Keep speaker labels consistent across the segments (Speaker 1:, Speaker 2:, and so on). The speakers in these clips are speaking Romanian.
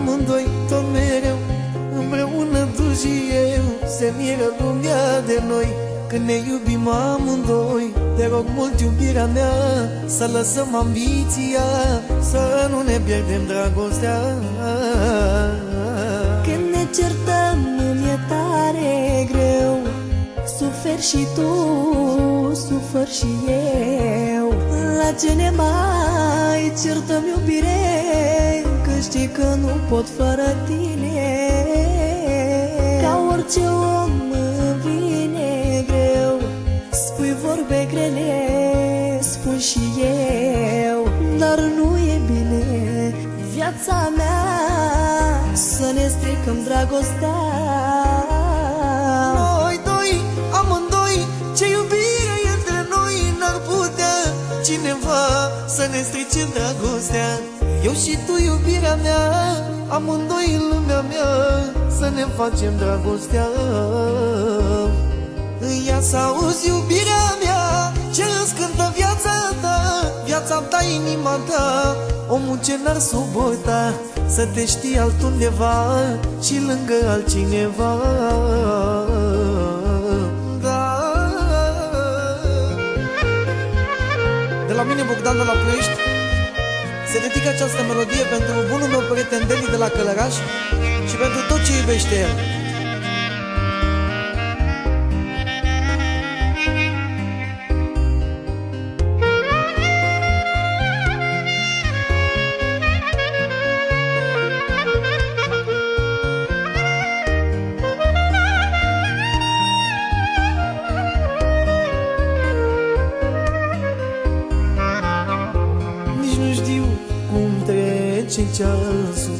Speaker 1: amândoi tot mereu, împreună tu și eu, se miră lumea de noi. Când ne iubim amândoi, te rog mult, iubirea mea, să lăsăm ambiția, să nu ne pierdem dragostea.
Speaker 2: Când ne certăm îmi e tare greu, suferi și tu, sufăr și eu. La ce ne mai certăm, iubire, că știi că nu pot fără tine. Ca orice om îmi vine greu, spui vorbe grele, spun și eu. Dar nu e bine, viața mea, să ne stricăm dragostea.
Speaker 1: Noi doi, amândoi, ce iubire între noi, n-ar putea cineva să ne strice dragostea. Eu și tu, iubirea mea, amândoi în lumea mea, să ne facem dragostea. Ia să auzi, iubirea mea, ce îți cântă viața ta, viața ta, inima ta, omul ce n-ar suporta să te știi altundeva și lângă altcineva. Da. De la mine, Bogdan de la Ploiești, se dedică această melodie pentru bunul meu prieten Deli de la Călăraș și pentru tot ce iubește el. Ce ceasul,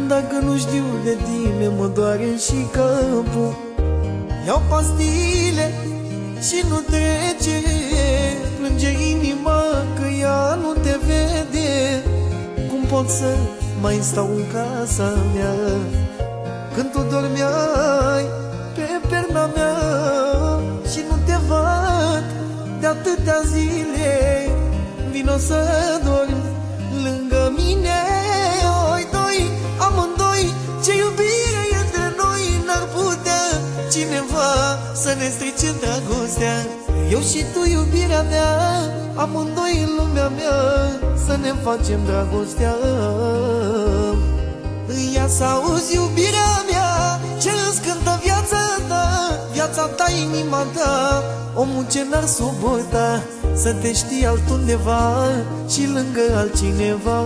Speaker 1: dacă nu știu de tine, mă doare și capul. Iau pastile și nu trece, plânge inima că ea nu te vede. Cum pot să mai stau în casa mea când tu dormeai pe perna mea și nu te văd de atâtea zile? Vino să dormi lângă mine. Oi doi, amândoi, ce iubire între noi, n-ar putea cineva să ne strice dragostea. Eu și tu, iubirea mea, amândoi în lumea mea, să ne facem dragostea. Ia să auzi, iubirea mea, ce îți cântă viața ta, viața ta, inima ta, omul ce n-ar suporta să te știi altundeva și lângă altcineva.